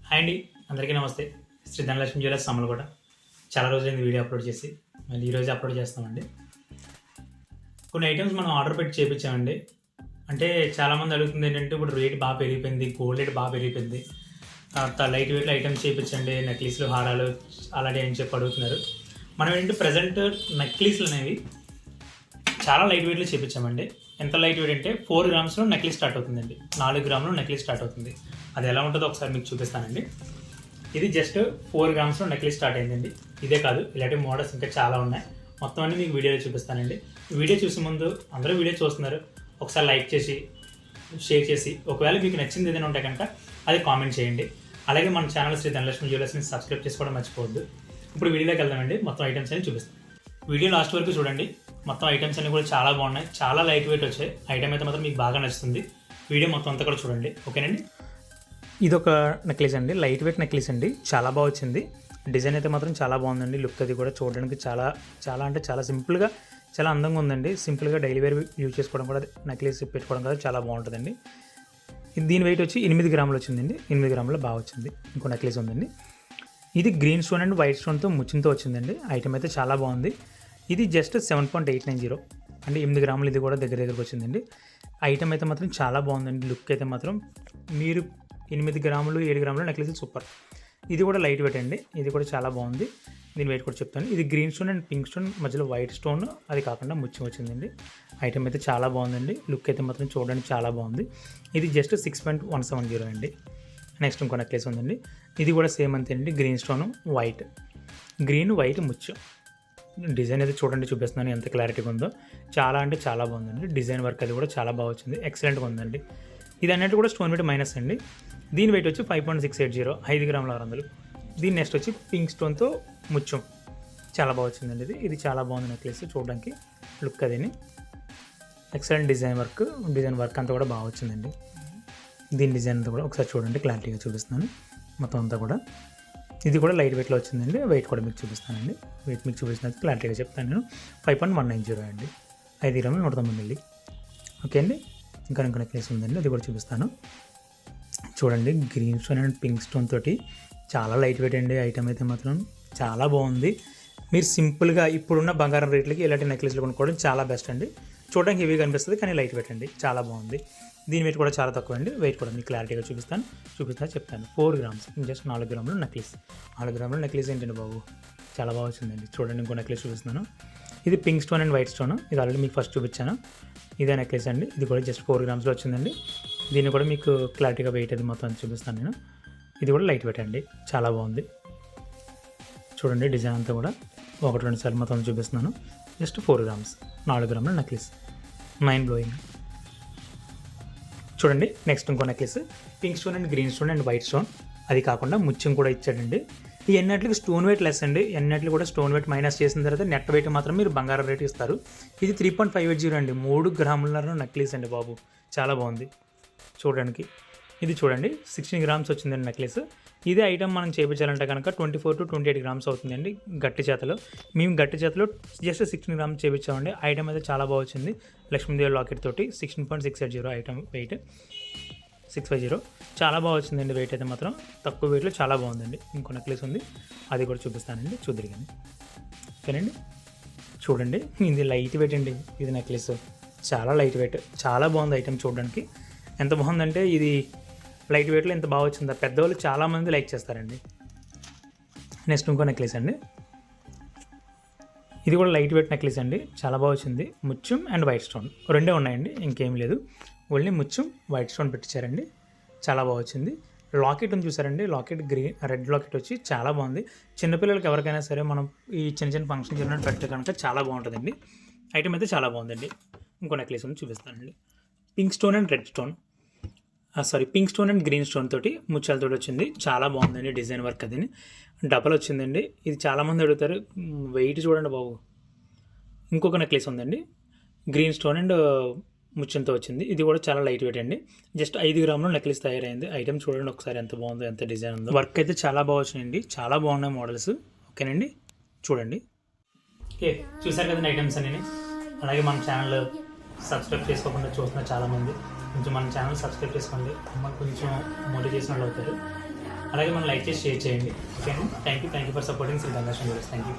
Hi అండి, అందరికీ నమస్తే. శ్రీ ధనలక్ష్మి జ్యువెలర్స్ కూడా చాలా రోజులైంది వీడియో అప్లోడ్ చేసి, మళ్ళీ ఈరోజు అప్లోడ్ చేస్తామండి. కొన్ని ఐటమ్స్ మనం ఆర్డర్ పెట్టి చేయించామండి. అంటే చాలామంది అడుగుతుంది ఏంటంటే, ఇప్పుడు రేట్ బాగా పెరిగిపోయింది, గోల్డ్ రేట్ బాగా పెరిగిపోయింది, లైట్ వెయిట్లో ఐటమ్స్ చేయించండి, నెక్లెస్లు, హారాలు అలాంటివి అని చెప్పి అడుగుతున్నారు. మనం ఏంటంటే ప్రజెంట్ నెక్లెస్లు అనేవి చాలా లైట్ వెయిట్లో చేయించామండి. ఎంత లైట్ వెయిట్ అంటే 4 గ్రామ్స్లో నెక్లెస్ స్టార్ట్ అవుతుందండి. 4 గ్రాములో నెక్లెస్ స్టార్ట్ అవుతుంది. అది ఎలా ఉంటుందో ఒకసారి మీకు చూపిస్తానండి. ఇది జస్ట్ 4 గ్రామ్స్లో నెక్లెస్ స్టార్ట్ అయిందండి. ఇదే కాదు, ఇలాంటి మోడల్స్ ఇంకా చాలా ఉన్నాయి. మొత్తం అన్నీ మీకు వీడియోలో చూపిస్తానండి. వీడియో చూసే ముందు అందరూ వీడియో చూస్తున్నారు, ఒకసారి లైక్ చేసి షేర్ చేసి, ఒకవేళ మీకు నచ్చింది ఏదైనా ఉంటే కనుక అది కామెంట్ చేయండి. అలాగే మన ఛానల్ శ్రీ ధనలక్ష్మి జ్యువెలర్స్ని సబ్స్క్రైబ్ చేసుకోవడం మర్చిపోవద్దు. ఇప్పుడు వీడియోలోకి వెళ్దామండి. మొత్తం ఐటమ్స్ అని చూపిస్తాను. వీడియో లాస్ట్ వరకు చూడండి. మొత్తం ఐటమ్స్ అన్నీ కూడా చాలా బాగున్నాయి, చాలా లైట్ వెయిట్ వచ్చాయి. ఐటమ్ అయితే మాత్రం మీకు బాగా నచ్చుతుంది. వీడియో మొత్తం అంతా కూడా చూడండి, ఓకేనండి. ఇది ఒక నెక్లెస్ అండి, లైట్ వెయిట్ నెక్లెస్ అండి. చాలా బాగా వచ్చింది. డిజైన్ అయితే మాత్రం చాలా బాగుందండి. లుక్ అది కూడా చూడడానికి చాలా చాలా అంటే చాలా సింపుల్గా, చాలా అందంగా ఉందండి. సింపుల్గా డైలీ వేర్ యూజ్ చేసుకోవడం కూడా, నెక్లెస్ పెట్టుకోవడం కూడా చాలా బాగుంటుందండి. దీని వెయిట్ వచ్చి 8 గ్రాములు వచ్చిందండి. 8 గ్రాములు బాగా వచ్చింది. ఇంకో నెక్లెస్ ఉందండి. ఇది గ్రీన్ స్టోన్ అండ్ వైట్ స్టోన్తో ముచ్చింతో వచ్చిందండి. ఐటమ్ అయితే చాలా బాగుంది. ఇది జస్ట్ 7.890 అంటే 8 గ్రాములు. ఇది కూడా దగ్గరకు వచ్చిందండి. ఐటమ్ అయితే మాత్రం చాలా బాగుందండి. లుక్ అయితే మాత్రం మీరు 8 గ్రాములు 7 గ్రాములు నెక్లెస్ సూపర్. ఇది కూడా లైట్ వెయిట్ అండి. ఇది కూడా చాలా బాగుంది. దీని వెయిట్ కూడా చెప్తాను. ఇది green stone and pink stone మధ్యలో వైట్ స్టోన్, అది కాకుండా ముత్యం వచ్చిందండి. ఐటమ్ అయితే చాలా బాగుందండి. లుక్ అయితే మాత్రం చూడడానికి చాలా బాగుంది. ఇది జస్ట్ 6.170 అండి. నెక్స్ట్ ఇంకో నెక్లెస్ ఉందండి. ఇది కూడా సేమ్ అంతే అండి. Green stone white, green white ముత్యం. డిజైన్ అయితే చూడండి, చూపిస్తున్నాను ఎంత క్లారిటీగా ఉందో. చాలా అంటే చాలా బాగుందండి. డిజైన్ వర్క్ అది కూడా చాలా బాగా వచ్చింది, ఎక్సలెంట్గా ఉందండి. ఇది అన్నట్టు కూడా స్టోన్ వెయిట్ మైనస్ అండి. దీని వెయిట్ వచ్చి 5.680, 5 గ్రాముల 600. దీని నెక్స్ట్ వచ్చి పింక్ స్టోన్తో ముత్యం, చాలా బాగా వచ్చిందండి. ఇది చాలా బాగుంది నెక్లెస్ చూడడానికి. లుక్ అదిని ఎక్సలెంట్ డిజైన్ వర్క్ అంతా కూడా బాగా వచ్చిందండి. దీని డిజైన్ అంతా కూడా ఒకసారి చూడండి, క్లారిటీగా చూపిస్తున్నాను మొత్తం అంతా కూడా. ఇది కూడా లైట్ వెయిట్లో వచ్చిందండి. వెయిట్ కూడా మీకు చూపిస్తానండి. వెయిట్ మీకు చూపిస్తున్నది క్లారిటీగా చెప్తాను నేను. 5.190 అండి. 5 గ్రాములు 190 మిల్లీ. ఓకే అండి. ఇంకా నెక్లెస్ ఉందండి, అది కూడా చూపిస్తాను. చూడండి, green stone and pink stone తోటి చాలా లైట్ వెయిట్ అండి. ఐటమ్ అయితే మాత్రం చాలా బాగుంది. మీరు సింపుల్గా ఇప్పుడున్న బంగారం రేట్లకి ఇలాంటి నెక్లెస్లు కొనుక్కోవడం చాలా బెస్ట్ అండి. చూడడానికి హెవీగా అనిపిస్తుంది, కానీ లైట్ వెయిట్ అండి. చాలా బాగుంది. దీని వెయిట్ కూడా చాలా తక్కువ అండి. వెయిట్ కూడా మీకు క్లారిటీగా చెప్తాను. 4 గ్రామ్స్, జస్ట్ 4 గ్రాముల నెక్లెస్. 4 గ్రాముల నెక్లెస్ ఏంటండి బాబు, చాలా బాగా వచ్చిందండి. చూడండి, ఇంకో నెక్లెస్ చూపిస్తున్నాను. ఇది pink stone and white stone. ఇది ఆల్రెడీ మీకు ఫస్ట్ చూపించాను. ఇదే నెక్లెస్ అండి. ఇది కూడా జస్ట్ 4 గ్రామ్స్లో వచ్చిందండి. దీన్ని కూడా మీకు క్లారిటీగా వెయిట్ అది మొత్తం చూపిస్తాను నేను. ఇది కూడా లైట్ వెయిట్ అండి, చాలా బాగుంది. చూడండి, డిజైన్ అంతా కూడా 1-2 సార్లు మొత్తం చూపిస్తున్నాను. జస్ట్ 4 గ్రామ్స్, 4 గ్రాముల నెక్లెస్. Mind blowing. చూడండి, నెక్స్ట్ ఇంకో necklace pink stone and green stone and white stone, అది కాకుండా ముత్యం కూడా ఇచ్చాడండి. ఈ ఎన్నట్లకి స్టోన్ వెయిట్ లెస్ అండి. ఎన్నట్లు కూడా స్టోన్ వెయిట్ మైనస్ చేసిన తర్వాత నెట్ వెయిట్ మాత్రం మీరు బంగారం రేట్ ఇస్తారు. ఇది 3.580 అండి. 3 గ్రాముల నెక్లెస్ అండి బాబు, చాలా బాగుంది చూడడానికి. ఇది చూడండి, 16 గ్రామ్స్ వచ్చిందండి నెక్లెస్. ఇదే ఐటమ్ మనం చేయించాలంటే కనుక 24 to 28 గ్రామ్స్ అవుతుందండి గట్టి చేతలో. మేము గట్టి చేతలో జస్ట్ 16 గ్రామ్స్ చేయించామండి. ఐటమ్ అయితే చాలా బాగా వచ్చింది. లక్ష్మీదేవి లాకెట్ తోటి 16.680 ఐటమ్ వెయిట్, 650. చాలా బాగా వచ్చిందండి. వెయిట్ అయితే మాత్రం తక్కువ వెయిట్లో చాలా బాగుందండి. ఇంకో నెక్లెస్ ఉంది, అది కూడా చూపిస్తానండి, చూద్దరు కానీ. ఓకేనండి. చూడండి, ఇది లైట్ వెయిట్ అండి. ఇది నెక్లెస్ చాలా లైట్ వెయిట్, చాలా బాగుంది ఐటమ్ చూడడానికి. ఎంత బాగుందంటే ఇది లైట్ వెయిట్లో ఎంత బాగా వచ్చిందా, పెద్దవాళ్ళు చాలామంది లైక్ చేస్తారండి. నెక్స్ట్ ఇంకో నెక్లెస్ అండి. ఇది కూడా లైట్ వెయిట్ నెక్లెస్ అండి, చాలా బాగా వచ్చింది. ముత్యం అండ్ వైట్ స్టోన్ రెండే ఉన్నాయండి, ఇంకేం లేదు. ఓన్లీ ముత్యం వైట్ స్టోన్ పెట్టించారండి, చాలా బాగా వచ్చింది. లాకెట్ ఉంది చూసారండి, లాకెట్ రెడ్ లాకెట్ వచ్చి చాలా బాగుంది. చిన్నపిల్లలకి ఎవరికైనా సరే మనం ఈ చిన్న ఫంక్షన్ జరిగినట్టు పెడితే కనుక చాలా బాగుంటుందండి. ఐటమ్ అయితే చాలా బాగుందండి. ఇంకో నెక్లెస్ ఉంది, చూపిస్తానండి. Pink stone and pink stone and green stone తోటి ముత్యాలతోటి వచ్చింది. చాలా బాగుందండి. డిజైన్ వర్క్ అది డబల్ వచ్చిందండి. ఇది చాలామంది అడుగుతారు, వెయిట్ చూడండి బాబు. ఇంకొక నెక్లెస్ ఉందండి, గ్రీన్ స్టోన్ అండ్ ముత్యంతో వచ్చింది. ఇది కూడా చాలా లైట్ వెయిట్ అండి. జస్ట్ 5 గ్రాముల నెక్లెస్ తయారైంది. ఐటమ్ చూడండి ఒకసారి ఎంత బాగుందో, ఎంత డిజైన్ ఉందో. వర్క్ అయితే చాలా బాగా వచ్చినాయండి, చాలా బాగున్నాయి మోడల్స్. ఓకేనండి, చూడండి. ఓకే, చూసారు కదండి ఐటమ్స్ అన్నీ. అలాగే మన ఛానల్ సబ్స్క్రైబ్ చేసుకోకుండా చూస్తున్నారు చాలామంది. కొంచెం మన ఛానల్ సబ్స్క్రైబ్ చేసుకోండి, అమ్మ కొంచెం మోటివేషన్ అవుతారు. అలాగే మనం లైక్ చేసి షేర్ చేయండి. ఓకే అండి. Thank you for supporting Sri Dhanalakshmi jewellers. Thank you.